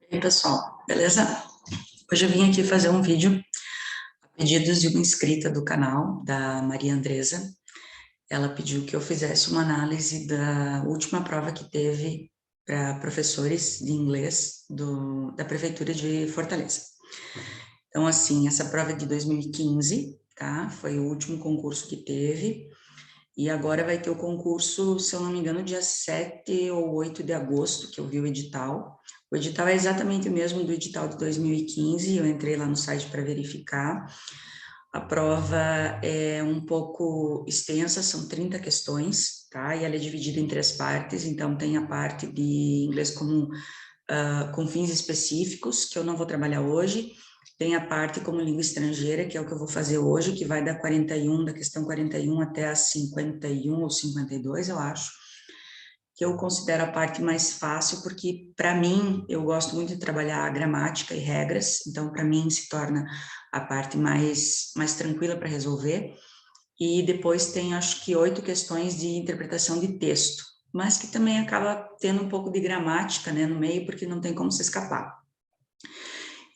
E aí, pessoal, beleza? Hoje eu vim aqui fazer um vídeo a pedidos de uma inscrita do canal, da Maria Andresa. Ela pediu que eu fizesse uma análise da última prova que teve para professores de inglês da Prefeitura de Fortaleza. Então, assim, essa prova é de 2015, tá? Foi o último concurso que teve. E agora vai ter o concurso, se eu não me engano, dia 7 ou 8 de agosto, que eu vi o edital. O edital é exatamente o mesmo do edital de 2015, eu entrei lá no site para verificar. A prova é um pouco extensa, são 30 questões, tá? E ela é dividida em 3 partes, então tem a parte de inglês comum com fins específicos, que eu não vou trabalhar hoje. Tem a parte como língua estrangeira, que é o que eu vou fazer hoje, que vai da 41, da questão 41 até a 51 ou 52, eu acho, que eu considero a parte mais fácil, porque, para mim, eu gosto muito de trabalhar gramática e regras, então, para mim, se torna a parte mais tranquila para resolver. E depois tem, acho que, 8 questões de interpretação de texto, mas que também acaba tendo um pouco de gramática, né, no meio, porque não tem como se escapar.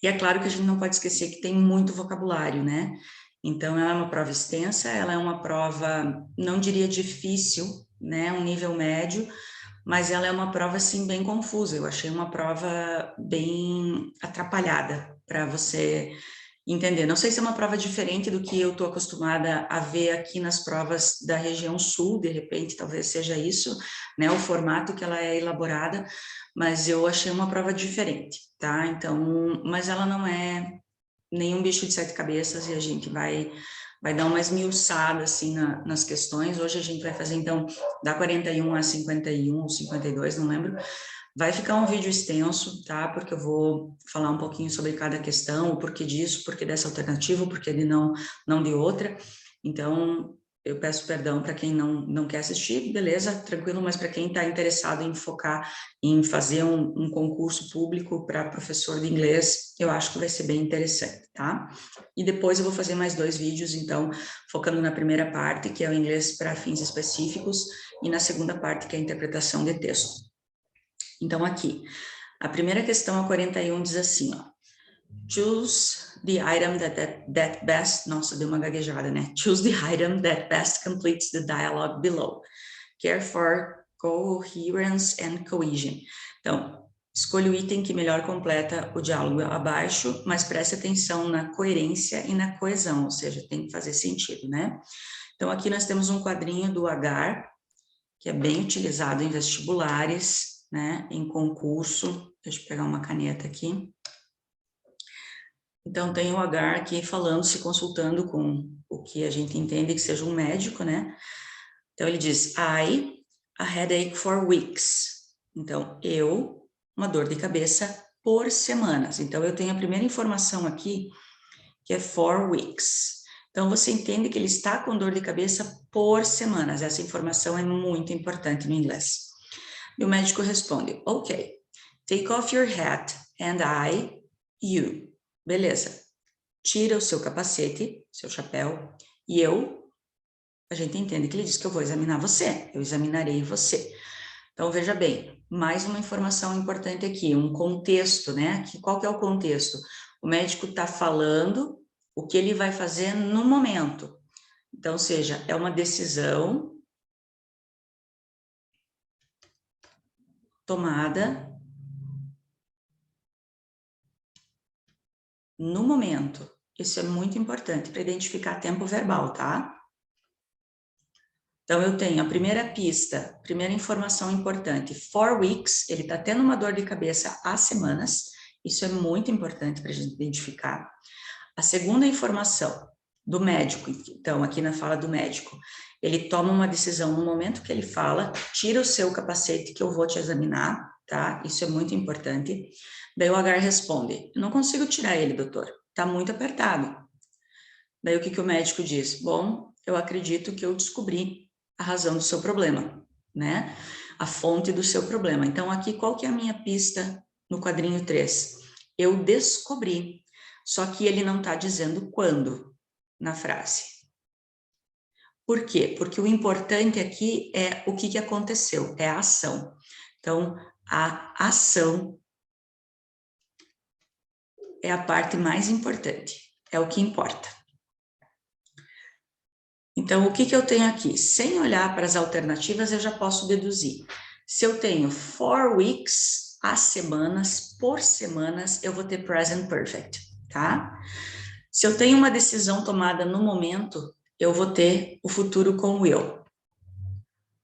E é claro que a gente não pode esquecer que tem muito vocabulário, né? Então, ela é uma prova extensa, ela é uma prova, não diria difícil, né, um nível médio, mas ela é uma prova, assim, bem confusa. Eu achei uma prova bem atrapalhada para você entender. Não sei se é uma prova diferente do que eu estou acostumada a ver aqui nas provas da região sul, de repente, talvez seja isso, né, o formato que ela é elaborada, mas eu achei uma prova diferente, tá? Então, mas ela não é nenhum bicho de 7 cabeças e a gente vai dar uma esmiuçada, assim, nas questões. Hoje a gente vai fazer, então, da 41 a 51 ou 52, não lembro. Vai ficar um vídeo extenso, tá? Porque eu vou falar um pouquinho sobre cada questão, o porquê disso, o porquê dessa alternativa, o porquê de não de outra. Então, eu peço perdão para quem não quer assistir, beleza, tranquilo, mas para quem está interessado em focar em fazer um concurso público para professor de inglês, eu acho que vai ser bem interessante, tá? E depois eu vou fazer mais 2 vídeos, então, focando na primeira parte, que é o inglês para fins específicos, e na segunda parte, que é a interpretação de texto. Então, aqui, a primeira questão, a 41, diz assim, ó, choose the item that best, nossa, deu uma gaguejada, né? Choose the item that best completes the dialogue below. Care for coherence and cohesion. Então, escolha o item que melhor completa o diálogo abaixo, mas preste atenção na coerência e na coesão, ou seja, tem que fazer sentido, né? Então, aqui nós temos um quadrinho do Agar, que é bem utilizado em vestibulares, né, em concurso. Deixa eu pegar uma caneta aqui. Então, tem o Agar aqui falando, se consultando com o que a gente entende que seja um médico, né? Então, ele diz, I, a headache for weeks. Então, uma dor de cabeça por semanas. Então, eu tenho a primeira informação aqui, que é for weeks. Então, você entende que ele está com dor de cabeça por semanas. Essa informação é muito importante no inglês. E o médico responde, ok, take off your hat and you. Beleza. Tira o seu capacete, seu chapéu, e a gente entende que ele diz que eu vou examinar você, eu examinarei você. Então, veja bem, mais uma informação importante aqui, um contexto, né? Qual que é o contexto? O médico está falando o que ele vai fazer no momento. Então, seja, é uma decisão tomada no momento. Isso é muito importante para identificar tempo verbal, tá? Então, eu tenho a primeira pista, primeira informação importante. 4 weeks, ele está tendo uma dor de cabeça há semanas. Isso é muito importante para a gente identificar. A segunda informação do médico, então, aqui na fala do médico, ele toma uma decisão no momento que ele fala, tira o seu capacete que eu vou te examinar, tá? Isso é muito importante. Daí o Agar responde, não consigo tirar ele, doutor, tá muito apertado. Daí o que o médico diz? Bom, eu acredito que eu descobri a razão do seu problema, né? A fonte do seu problema. Então, aqui, qual que é a minha pista no quadrinho 3? Eu descobri, só que ele não está dizendo quando na frase. Por quê? Porque o importante aqui é o que aconteceu, é a ação. Então, a ação é a parte mais importante, é o que importa. Então, o que eu tenho aqui? Sem olhar para as alternativas, eu já posso deduzir. Se eu tenho 4 weeks, as semanas, por semanas, eu vou ter present perfect, tá? Se eu tenho uma decisão tomada no momento, eu vou ter o futuro com will.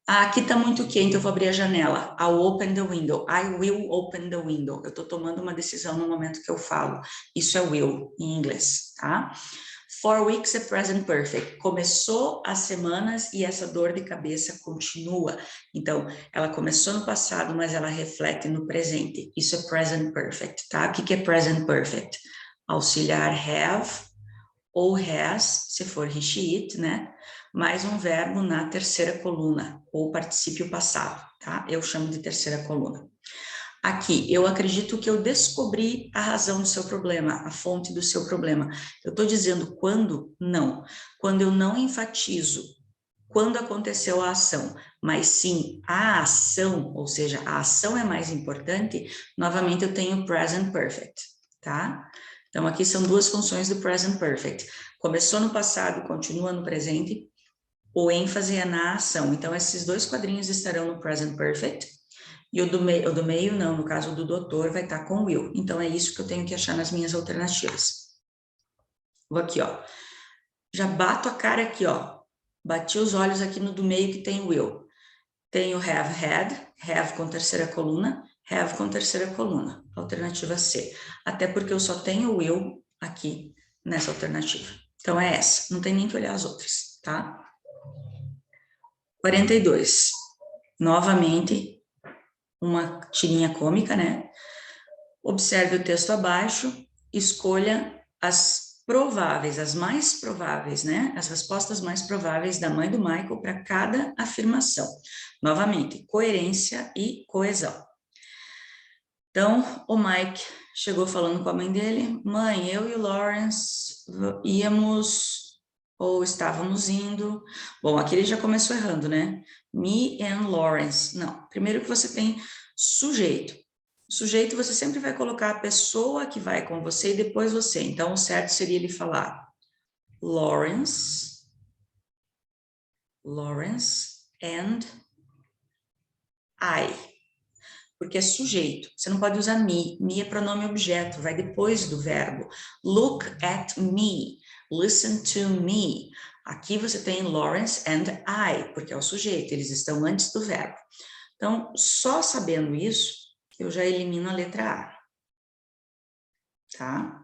Ah, aqui está muito quente, eu vou abrir a janela. I'll open the window. I will open the window. Eu estou tomando uma decisão no momento que eu falo. Isso é will em inglês, tá? 4 weeks é present perfect. Começou as semanas e essa dor de cabeça continua. Então, ela começou no passado, mas ela reflete no presente. Isso é present perfect, tá? O que é present perfect? Auxiliar have ou has, se for he, she, it, né? Mais um verbo na terceira coluna, ou particípio passado, tá? Eu chamo de terceira coluna. Aqui, eu acredito que eu descobri a razão do seu problema, a fonte do seu problema. Eu estou dizendo quando? Não. Quando eu não enfatizo quando aconteceu a ação, mas sim a ação, ou seja, a ação é mais importante, novamente eu tenho present perfect, tá? Então, aqui são duas funções do present perfect. Começou no passado, continua no presente, o ênfase é na ação. Então, esses dois quadrinhos estarão no present perfect, e o do meio não, no caso do doutor, vai estar com will. Então, é isso que eu tenho que achar nas minhas alternativas. Vou aqui, ó. Já bato a cara aqui, ó. Bati os olhos aqui no do meio que tem will. Tenho have had, have com terceira coluna, have com terceira coluna. Alternativa C. Até porque eu só tenho will aqui nessa alternativa. Então, é essa. Não tem nem que olhar as outras, tá? 42. Novamente, uma tirinha cômica, né? Observe o texto abaixo, escolha as prováveis, as mais prováveis, né? As respostas mais prováveis da mãe do Michael para cada afirmação. Novamente, coerência e coesão. Então, o Mike chegou falando com a mãe dele: mãe, eu e o Lawrence íamos ou estávamos indo. Bom, aqui ele já começou errando, né? Me and Lawrence. Não, primeiro que você tem sujeito. Sujeito, você sempre vai colocar a pessoa que vai com você e depois você. Então, o certo seria ele falar Lawrence and I. Porque é sujeito. Você não pode usar me. Me é pronome objeto, vai depois do verbo. Look at me. Listen to me. Aqui você tem Lawrence and I, porque é o sujeito, eles estão antes do verbo. Então, só sabendo isso, eu já elimino a letra A. Tá?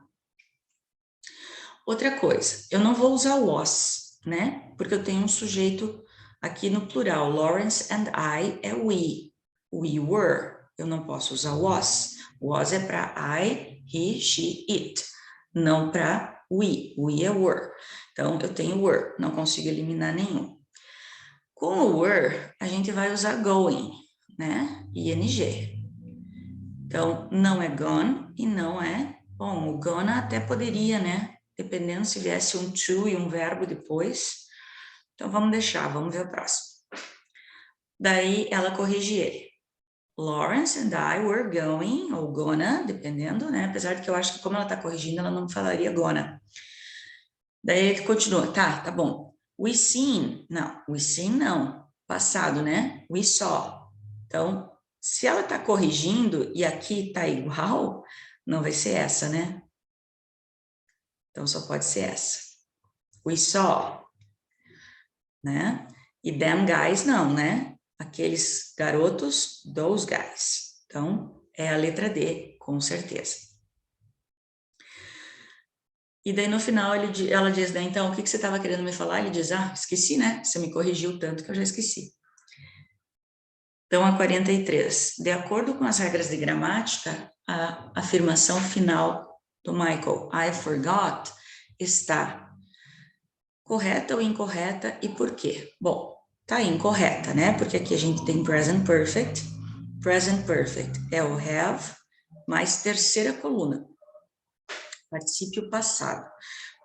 Outra coisa, eu não vou usar was, né? Porque eu tenho um sujeito aqui no plural. Lawrence and I é we. We were. Eu não posso usar was. Was é para I, he, she, it. Não para we. We é were. Então, eu tenho were. Não consigo eliminar nenhum. Com o were, a gente vai usar going, né? ING. Então, não é gone e não é... Bom, o gonna até poderia, né? Dependendo se viesse um to e um verbo depois. Então, vamos deixar, vamos ver o próximo. Daí, ela corrige ele. Lawrence and I were going, ou gonna, dependendo, né? Apesar de que eu acho que como ela tá corrigindo, ela não falaria gonna. Daí, ele continua. Tá bom. We seen, não. We seen, não. Passado, né? We saw. Então, se ela tá corrigindo e aqui tá igual, não vai ser essa, né? Então, só pode ser essa. We saw, né? E them guys, não, né? Aqueles garotos, those guys. Então, é a letra D, com certeza. E daí, no final, ela diz, né? Então, o que você estava querendo me falar? Ele diz, esqueci, né? Você me corrigiu tanto que eu já esqueci. Então, a 43. De acordo com as regras de gramática, a afirmação final do Michael, I forgot, está correta ou incorreta e por quê? Bom, tá incorreta, né? Porque aqui a gente tem present perfect. Present perfect é o have mais terceira coluna. Particípio passado.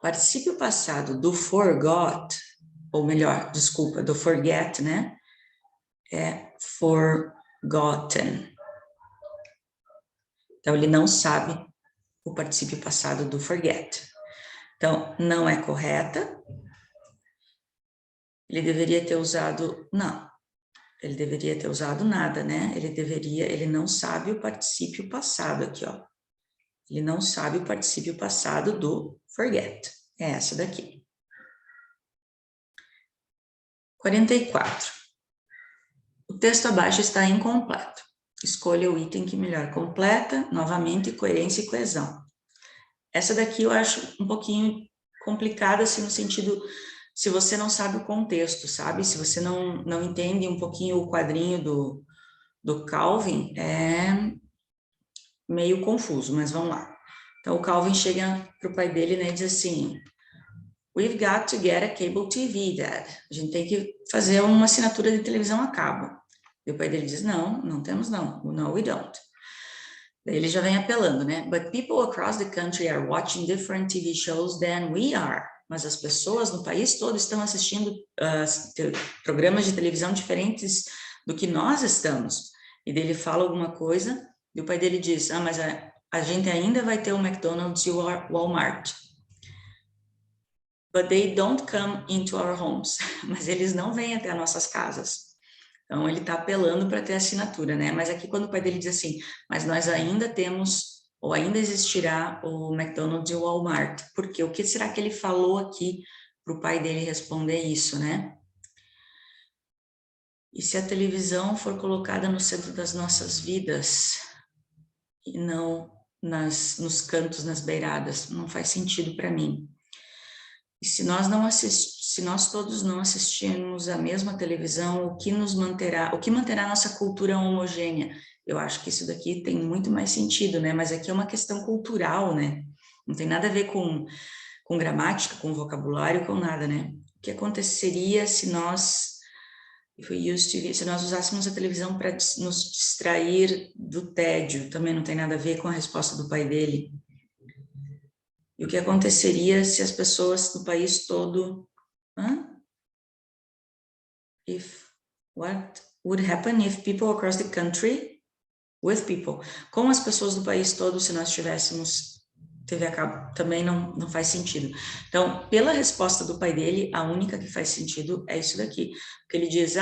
Particípio passado do forgot, ou melhor, desculpa, do forget, né? É forgotten. Então, ele não sabe o particípio passado do forget. Então, não é correta. Ele deveria ter usado, não, ele deveria ter usado nada, né? Ele não sabe o particípio passado aqui, ó. Ele não sabe o particípio passado do forget. É essa daqui. 44. O texto abaixo está incompleto. Escolha o item que melhor completa, novamente, coerência e coesão. Essa daqui eu acho um pouquinho complicada, assim, no sentido, se você não sabe o contexto, sabe? Se você não entende um pouquinho o quadrinho do Calvin, é meio confuso, mas vamos lá. Então, o Calvin chega para o pai dele, né, e diz assim, we've got to get a cable TV, Dad. A gente tem que fazer uma assinatura de televisão a cabo. E o pai dele diz, não temos não. No, we don't. Daí ele já vem apelando, né? But people across the country are watching different TV shows than we are. Mas as pessoas no país todo estão assistindo programas de televisão diferentes do que nós estamos. E daí ele fala alguma coisa, e o pai dele diz, mas a gente ainda vai ter o McDonald's e o Walmart. But they don't come into our homes. Mas eles não vêm até as nossas casas. Então, ele está apelando para ter assinatura, né? Mas aqui, quando o pai dele diz assim, mas nós ainda temos, ou ainda existirá o McDonald's e o Walmart. Porque o que será que ele falou aqui para o pai dele responder isso, né? E se a televisão for colocada no centro das nossas vidas e não nos cantos, nas beiradas, não faz sentido para mim. E se nós todos não assistirmos a mesma televisão, o que manterá a nossa cultura homogênea? Eu acho que isso daqui tem muito mais sentido, né? Mas aqui é uma questão cultural, né? Não tem nada a ver com gramática, com vocabulário, com nada, né? O que aconteceria se nós usássemos a televisão para nos distrair do tédio? Também não tem nada a ver com a resposta do pai dele. E o que aconteceria se as pessoas do país todo... What would happen if people across the country, with people, com as pessoas do país todo, se nós tivéssemos TV a cabo, também não faz sentido. Então, pela resposta do pai dele, a única que faz sentido é isso daqui. Porque ele diz,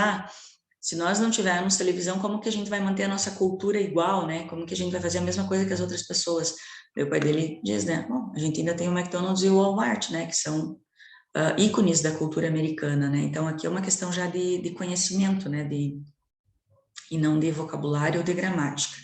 se nós não tivermos televisão, como que a gente vai manter a nossa cultura igual, né? Como que a gente vai fazer a mesma coisa que as outras pessoas? O pai dele diz, né? Bom, a gente ainda tem o McDonald's e o Walmart, né? Que são ícones da cultura americana, né? Então, aqui é uma questão já de conhecimento, né? E não de vocabulário ou de gramática.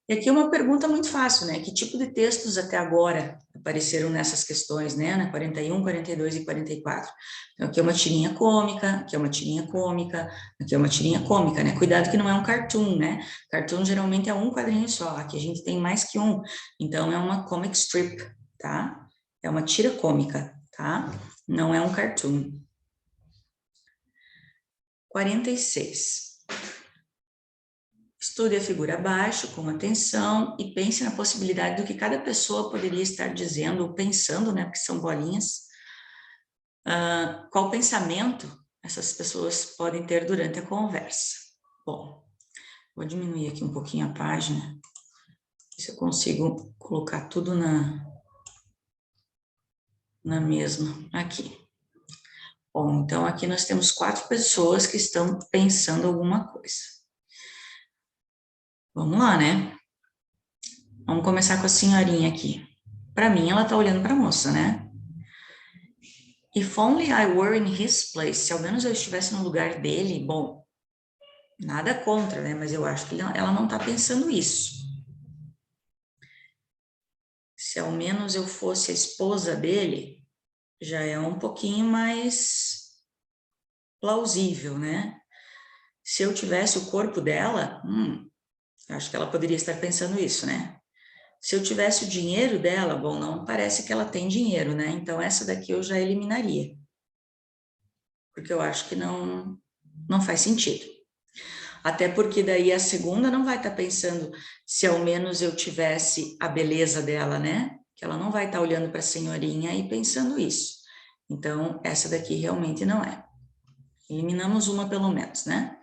E aqui é uma pergunta muito fácil, né? Que tipo de textos até agora apareceram nessas questões, né? Na 41, 42 e 44. Então, aqui é uma tirinha cômica, aqui é uma tirinha cômica, aqui é uma tirinha cômica, né? Cuidado que não é um cartoon, né? Cartoon geralmente é um quadrinho só, aqui a gente tem mais que um. Então, é uma comic strip, tá? É uma tira cômica, tá? Não é um cartoon. 46. Estude a figura abaixo com atenção e pense na possibilidade do que cada pessoa poderia estar dizendo ou pensando, né, porque são bolinhas. Qual pensamento essas pessoas podem ter durante a conversa? Bom, vou diminuir aqui um pouquinho a página, se eu consigo colocar tudo na mesma aqui. Bom, então aqui nós temos 4 pessoas que estão pensando alguma coisa. Vamos lá, né? Vamos começar com a senhorinha aqui. Para mim, ela tá olhando para a moça, né? If only I were in his place. Se ao menos eu estivesse no lugar dele, bom, nada contra, né? Mas eu acho que ela não tá pensando isso. Se ao menos eu fosse a esposa dele, já é um pouquinho mais plausível, né? Se eu tivesse o corpo dela, acho que ela poderia estar pensando isso, né? Se eu tivesse o dinheiro dela, bom, não parece que ela tem dinheiro, né? Então, essa daqui eu já eliminaria. Porque eu acho que não faz sentido. Até porque daí a segunda não vai estar pensando se ao menos eu tivesse a beleza dela, né? Que ela não vai estar olhando para a senhorinha e pensando isso. Então, essa daqui realmente não é. Eliminamos uma pelo menos, né?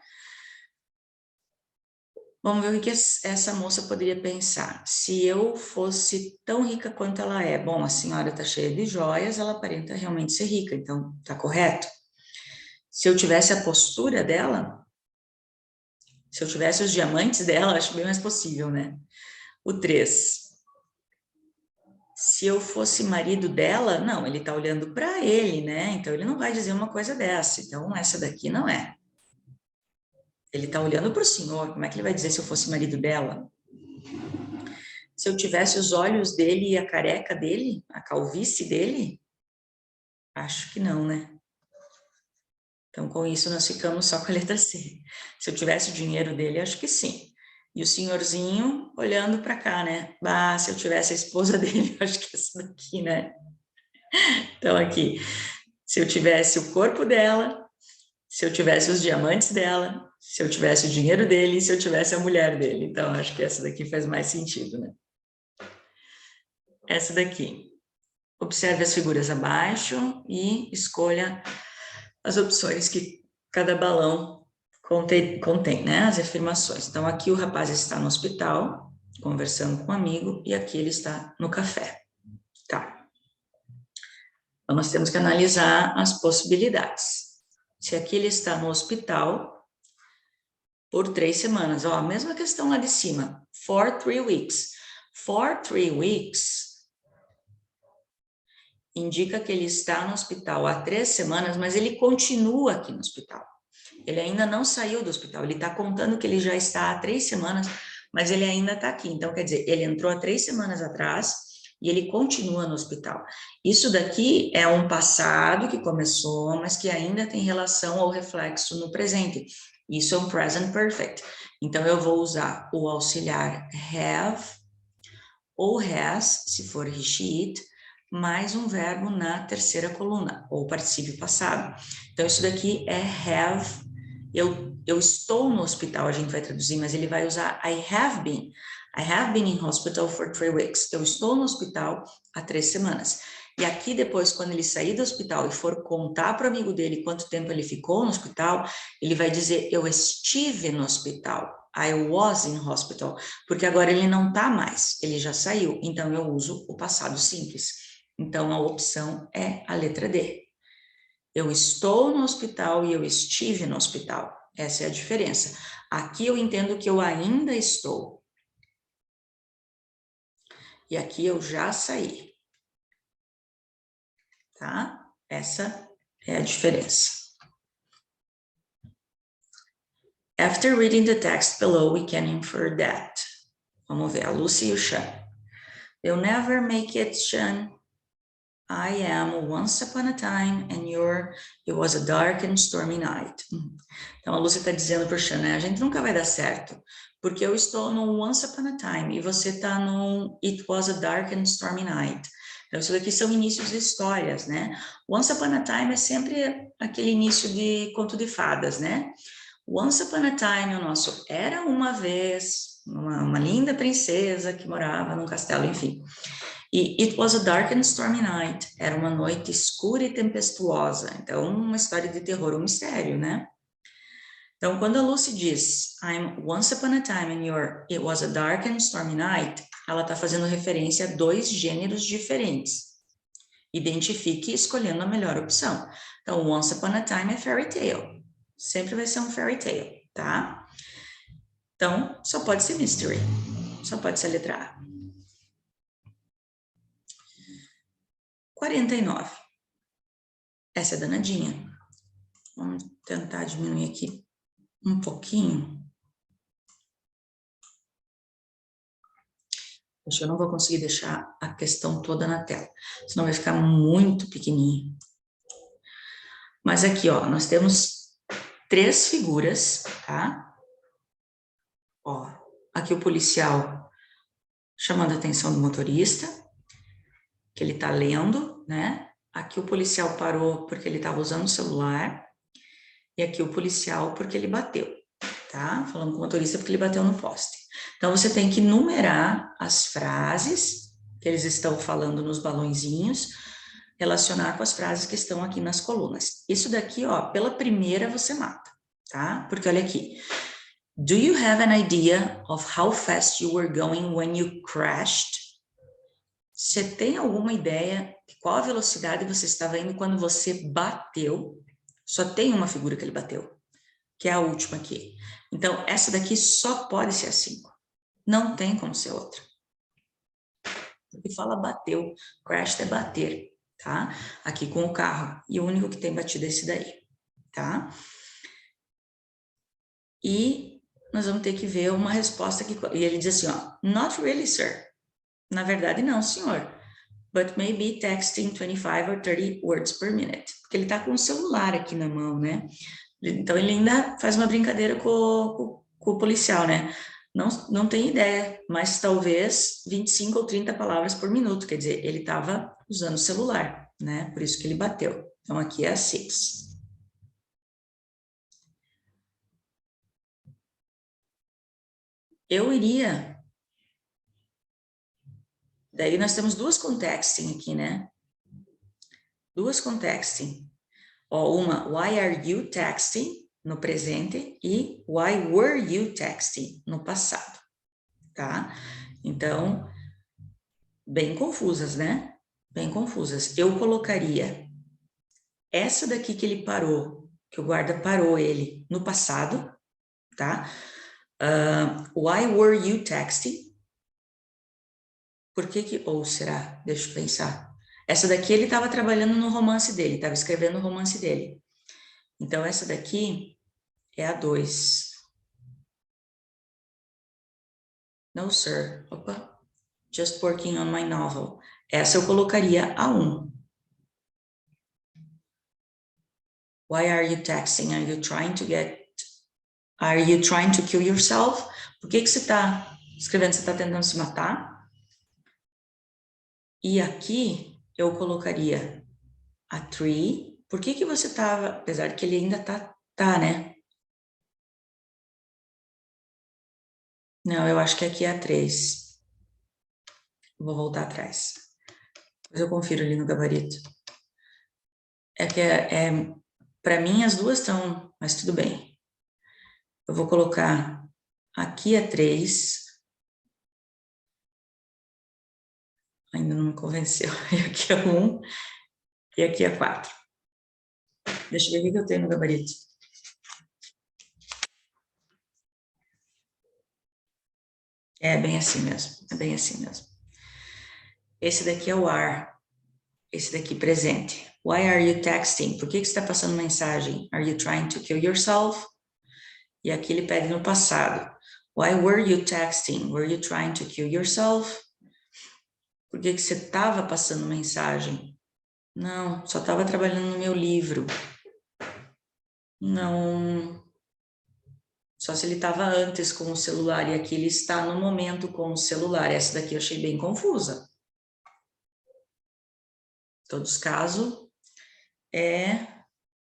Vamos ver o que essa moça poderia pensar. Se eu fosse tão rica quanto ela é, bom, a senhora está cheia de joias, ela aparenta realmente ser rica, então tá correto. Se eu tivesse a postura dela, se eu tivesse os diamantes dela, acho bem mais possível, né? O 3. Se eu fosse marido dela, não, ele tá olhando para ele, né? Então ele não vai dizer uma coisa dessa. Então essa daqui não é. Ele tá olhando para o senhor, como é que ele vai dizer se eu fosse marido dela? Se eu tivesse os olhos dele e a careca dele, a calvície dele, acho que não, né? Então, com isso, nós ficamos só com a letra C. Se eu tivesse o dinheiro dele, acho que sim. E o senhorzinho olhando para cá, né? Bah, se eu tivesse a esposa dele, acho que essa daqui, né? Então, aqui, se eu tivesse o corpo dela, se eu tivesse os diamantes dela, se eu tivesse o dinheiro dele, se eu tivesse a mulher dele. Então, acho que essa daqui faz mais sentido, né? Essa daqui. Observe as figuras abaixo e escolha as opções que cada balão contém, né? As afirmações. Então, aqui o rapaz está no hospital, conversando com um amigo, e aqui ele está no café. Tá. Então, nós temos que analisar as possibilidades. Se aqui ele está no hospital por 3 semanas, ó, a mesma questão lá de cima. For 3 weeks. For 3 weeks indica que ele está no hospital há 3 semanas, mas ele continua aqui no hospital. Ele ainda não saiu do hospital, ele está contando que ele já está há 3 semanas, mas ele ainda está aqui. Então, quer dizer, ele entrou há 3 semanas atrás e ele continua no hospital. Isso daqui é um passado que começou, mas que ainda tem relação ao reflexo no presente. Isso é um present perfect. Então, eu vou usar o auxiliar have ou has, se for he, she, it, mais um verbo na terceira coluna, ou particípio passado. Então, isso daqui é have. Eu estou no hospital, a gente vai traduzir, mas ele vai usar I have been. I have been in hospital for 3 weeks. Eu estou no hospital há 3 semanas. E aqui depois, quando ele sair do hospital e for contar para o amigo dele quanto tempo ele ficou no hospital, ele vai dizer, eu estive no hospital. I was in hospital. Porque agora ele não está mais, ele já saiu. Então, eu uso o passado simples. Então, a opção é a letra D. Eu estou no hospital e eu estive no hospital. Essa é a diferença. Aqui eu entendo que eu ainda estou. E aqui eu já saí. Tá? Essa é a diferença. After reading the text below, we can infer that. Vamos ver, a Lucy e o Sean. You'll never make it, Sean. I am once upon a time and it was a dark and stormy night. Então a Lúcia está dizendo para o Sean, né? A gente nunca vai dar certo, porque eu estou no once upon a time e você está no it was a dark and stormy night. Então isso daqui são inícios de histórias, né? Once upon a time é sempre aquele início de conto de fadas, né? Once upon a time, o nosso era uma vez, uma linda princesa que morava num castelo, enfim. E It was a dark and stormy night. Era uma noite escura e tempestuosa. Então, uma história de terror, um mistério, né? Então, quando a Lucy diz I'm once upon a time and it was a dark and stormy night, ela está fazendo referência a 2 gêneros diferentes. Identifique escolhendo a melhor opção. Então, once upon a time é fairy tale. Sempre vai ser um fairy tale, tá? Então, só pode ser mystery. Só pode ser a letra A. 49. Essa é danadinha. Vamos tentar diminuir aqui um pouquinho. Acho que eu não vou conseguir deixar a questão toda na tela, senão vai ficar muito pequenininho. Mas aqui, ó, nós temos 3 figuras, tá? Ó, aqui o policial chamando a atenção do motorista, que ele tá lendo, né? Aqui o policial parou porque ele estava usando o celular, e aqui o policial porque ele bateu, tá? Falando com o motorista porque ele bateu no poste. Então, você tem que numerar as frases que eles estão falando nos balõezinhos, relacionar com as frases que estão aqui nas colunas. Isso daqui, ó, pela primeira você mata, tá? Porque olha aqui, Do you have an idea of how fast you were going when you crashed? Você tem alguma ideia de qual a velocidade você estava indo quando você bateu? Só tem uma figura que ele bateu, que é a última aqui. Então, essa daqui só pode ser a 5. Não tem como ser outra. Porque fala bateu, crashed é bater, tá? Aqui com o carro. E o único que tem batido é esse daí, tá? E nós vamos ter que ver uma resposta que... E ele diz assim, ó, not really, sir. Na verdade, não, senhor. But maybe texting 25 or 30 words per minute. Porque ele tá com o celular aqui na mão, né? Então, ele ainda faz uma brincadeira com o policial, né? Não tem ideia, mas talvez 25 ou 30 palavras por minuto. Quer dizer, ele estava usando o celular, né? Por isso que ele bateu. Então, aqui é a 6. Eu iria... Daí nós temos duas contexting aqui, né? Duas contexting. Ó, uma, why are you texting? No presente. E why were you texting? No passado. Tá? Então, bem confusas, né? Bem confusas. Eu colocaria essa daqui que ele parou, que o guarda parou ele no passado, tá? Why were you texting? Por que que... Ou será? Deixa eu pensar. Essa daqui ele estava trabalhando no romance dele, estava escrevendo o romance dele. Então, essa daqui é a 2. No, sir. Opa. Just working on my novel. Essa eu colocaria a 1. Why are you texting? Are you trying to kill yourself? Por que que você está escrevendo? Você está tentando se matar? E aqui eu colocaria a 3. Por que que você estava... Apesar de que ele ainda tá, né? Não, eu acho que aqui é a 3. Vou voltar atrás. Depois eu confiro ali no gabarito. É que para mim as duas estão... Mas tudo bem. Eu vou colocar aqui a 3. Ainda não me convenceu. E aqui é 1. E aqui é 4. Deixa eu ver o que eu tenho no gabarito. É bem assim mesmo. É bem assim mesmo. Esse daqui é o are. Esse daqui, presente. Why are you texting? Por que você está passando mensagem? Are you trying to kill yourself? E aqui ele pede no passado. Why were you texting? Were you trying to kill yourself? Por que você estava passando mensagem? Não, só estava trabalhando no meu livro. Não. Só se ele estava antes com o celular. E aqui ele está no momento com o celular. Essa daqui eu achei bem confusa. Em todos os casos,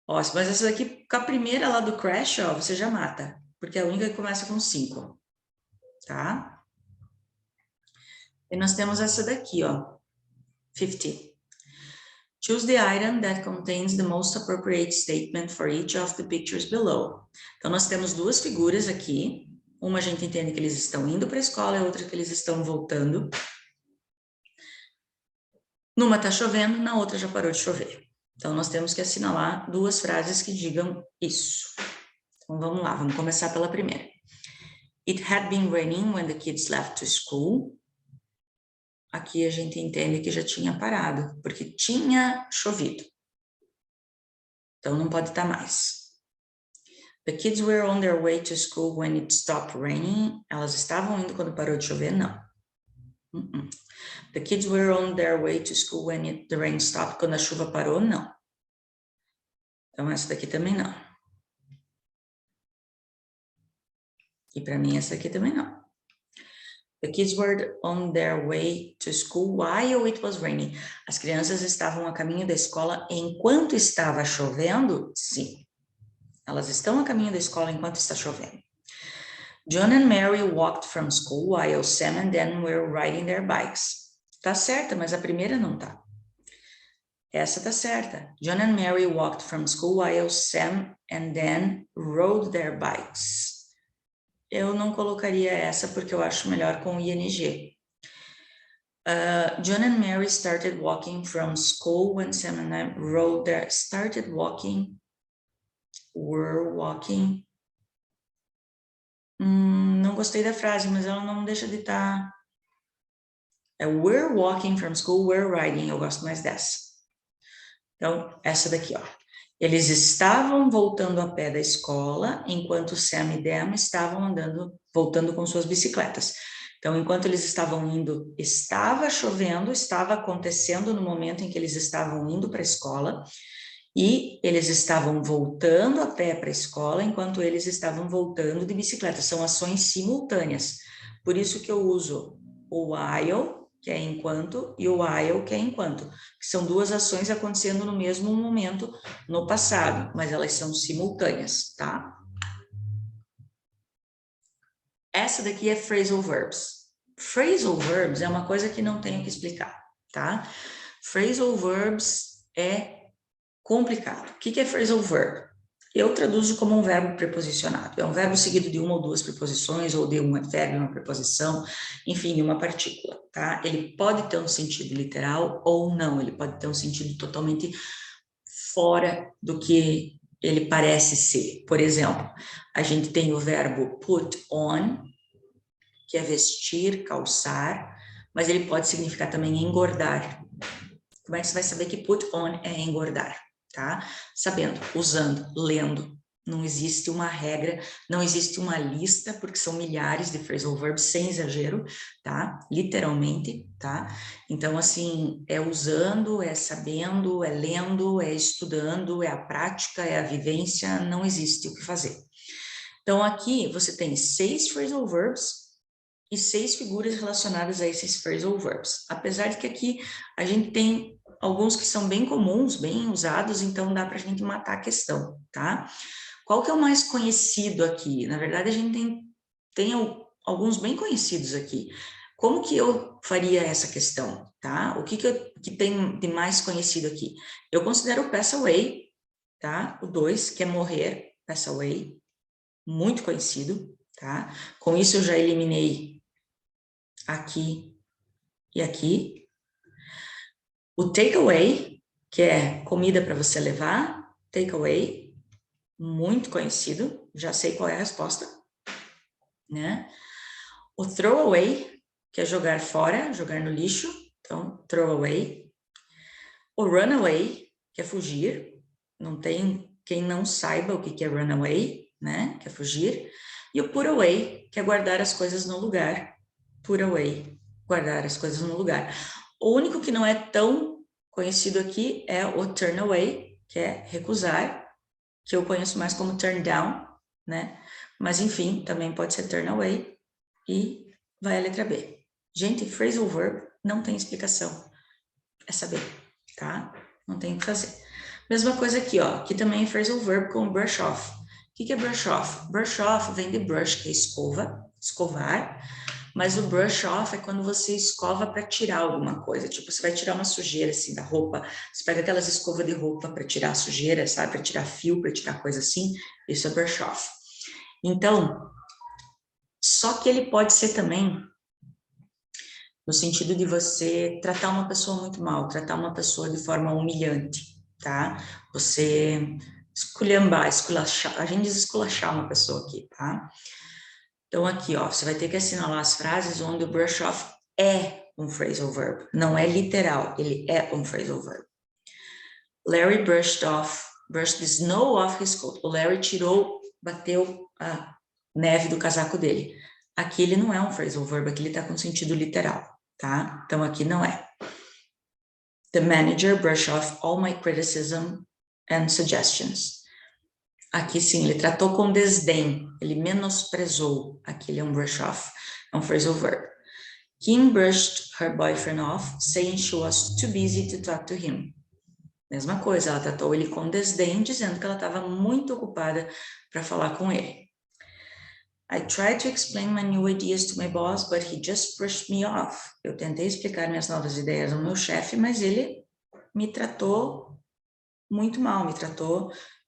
Ó, mas essa daqui, com a primeira lá do Crash, ó, você já mata. Porque é a única que começa com 5. Tá? E nós temos essa daqui, ó. 50. Choose the item that contains the most appropriate statement for each of the pictures below. Então, nós temos duas figuras aqui. Uma a gente entende que eles estão indo para a escola, e a outra que eles estão voltando. Numa está chovendo, na outra já parou de chover. Então, nós temos que assinalar duas frases que digam isso. Então, vamos lá, vamos começar pela primeira. It had been raining when the kids left to school. Aqui a gente entende que já tinha parado, porque tinha chovido. Então, não pode estar mais. The kids were on their way to school when it stopped raining. Elas estavam indo quando parou de chover? Não. The kids were on their way to school when the rain stopped. Quando a chuva parou? Não. Então, essa daqui também não. E para mim, essa aqui também não. The kids were on their way to school while it was raining. As crianças estavam a caminho da escola enquanto estava chovendo? Sim. Elas estão a caminho da escola enquanto está chovendo. John and Mary walked from school while Sam and Dan were riding their bikes. Tá certa, mas a primeira não tá. Essa tá certa. John and Mary walked from school while Sam and Dan rode their bikes. eu não colocaria essa porque eu acho melhor com ing. John and Mary started walking from school when Sam and I rode there. Started walking, were walking. Não gostei da frase, mas ela não deixa de estar... We're walking from school, we're riding. Eu gosto mais dessa. Então, essa daqui, ó. Eles estavam voltando a pé da escola, enquanto Sam e Dem estavam voltando com suas bicicletas. Então, enquanto eles estavam indo, estava chovendo, estava acontecendo no momento em que eles estavam indo para a escola, e eles estavam voltando a pé para a escola, enquanto eles estavam voltando de bicicleta. São ações simultâneas. Por isso que eu uso o while, que é enquanto, e o while, que é enquanto, que são duas ações acontecendo no mesmo momento no passado, mas elas são simultâneas, tá? Essa daqui é phrasal verbs. Phrasal verbs é uma coisa que não tenho que explicar, tá? Phrasal verbs é complicado. O que é phrasal verb? Eu traduzo como um verbo preposicionado. É um verbo seguido de uma ou duas preposições, ou de um advérbio, uma preposição, enfim, de uma partícula, tá? Ele pode ter um sentido literal ou não, ele pode ter um sentido totalmente fora do que ele parece ser. Por exemplo, a gente tem o verbo put on, que é vestir, calçar, mas ele pode significar também engordar. Como é que você vai saber que put on é engordar? Tá? Sabendo, usando, lendo. Não existe uma regra, não existe uma lista, porque são milhares de phrasal verbs, sem exagero, tá? Literalmente, tá? Então, assim, é usando, é sabendo, é lendo, é estudando, é a prática, é a vivência, não existe o que fazer. Então, aqui você tem 6 phrasal verbs e 6 figuras relacionadas a esses phrasal verbs. Apesar de que aqui a gente tem alguns que são bem comuns, bem usados, então dá para a gente matar a questão, tá? Qual que é o mais conhecido aqui? Na verdade, a gente tem alguns bem conhecidos aqui. Como que eu faria essa questão, tá? O que tem de mais conhecido aqui? Eu considero o pass away, tá? O 2, que é morrer, pass away, muito conhecido, tá? Com isso eu já eliminei aqui e aqui. O takeaway, que é comida para você levar, takeaway, muito conhecido, já sei qual é a resposta, né? O throwaway, que é jogar fora, jogar no lixo, então throwaway. O runaway, que é fugir, não tem quem não saiba o que é runaway, né? Que é fugir. E o put away, que é guardar as coisas no lugar, put away, guardar as coisas no lugar. O único que não é tão conhecido aqui é o turn away, que é recusar, que eu conheço mais como turn down, né? Mas, enfim, também pode ser turn away e vai a letra B. Gente, phrasal verb não tem explicação. É saber, tá? Não tem o que fazer. Mesma coisa aqui, ó. Aqui também é phrasal verb com brush off. O que é brush off? Brush off vem de brush, que é escova, escovar. Mas o brush off é quando você escova para tirar alguma coisa. Tipo, você vai tirar uma sujeira assim da roupa. Você pega aquelas escovas de roupa para tirar a sujeira, sabe? Para tirar fio, para tirar coisa assim. Isso é brush off. Então, só que ele pode ser também no sentido de você tratar uma pessoa muito mal, tratar uma pessoa de forma humilhante, tá? Você esculhambar, esculachar. A gente diz esculachar uma pessoa aqui, tá? Então, aqui, ó, você vai ter que assinalar as frases onde o brush off é um phrasal verb. Não é literal, ele é um phrasal verb. Larry brushed the snow off his coat. O Larry bateu a neve do casaco dele. Aqui ele não é um phrasal verb, aqui ele tá com sentido literal, tá? Então, aqui não é. The manager brushed off all my criticism and suggestions. Aqui sim, ele tratou com desdém, ele menosprezou. Aqui ele é um brush off, é um phrasal verb. Kim brushed her boyfriend off, saying she was too busy to talk to him. Mesma coisa, ela tratou ele com desdém, dizendo que ela estava muito ocupada para falar com ele. I tried to explain my new ideas to my boss, but he just brushed me off. Eu tentei explicar minhas novas ideias ao meu chefe, mas ele me tratou muito mal,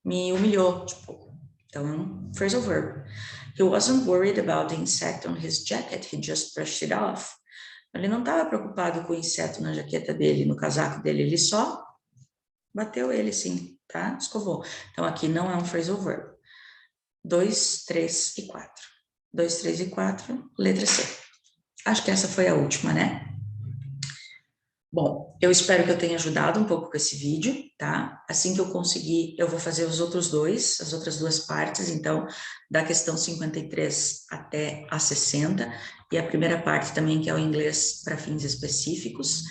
me humilhou, tipo. Então, é um phrasal verb. He wasn't worried about the insect on his jacket, he just brushed it off. Ele não estava preocupado com o inseto na jaqueta dele, no casaco dele, ele só bateu ele, sim, tá? Escovou. Então, aqui não é um phrasal verb. 2, 3 e 4. 2, 3 e 4, letra C. Acho que essa foi a última, né? Bom, eu espero que eu tenha ajudado um pouco com esse vídeo, tá? Assim que eu conseguir, eu vou fazer os outros dois, as outras duas partes, então, da questão 53 até a 60, e a primeira parte também, que é o inglês para fins específicos,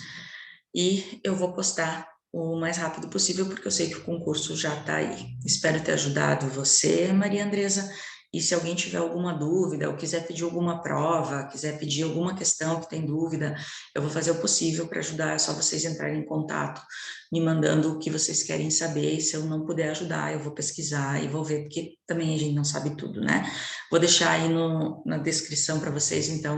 e eu vou postar o mais rápido possível, porque eu sei que o concurso já está aí. Espero ter ajudado você, Maria Andresa, e se alguém tiver alguma dúvida, ou quiser pedir alguma prova, quiser pedir alguma questão que tem dúvida, eu vou fazer o possível para ajudar, é só vocês entrarem em contato, me mandando o que vocês querem saber, e se eu não puder ajudar, eu vou pesquisar e vou ver, porque também a gente não sabe tudo, né? Vou deixar aí na descrição para vocês, então,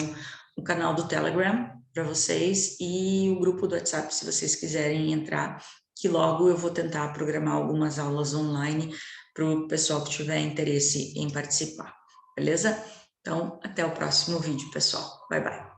o canal do Telegram para vocês e o grupo do WhatsApp, se vocês quiserem entrar, que logo eu vou tentar programar algumas aulas online para o pessoal que tiver interesse em participar, beleza? Então, até o próximo vídeo, pessoal. Bye, bye.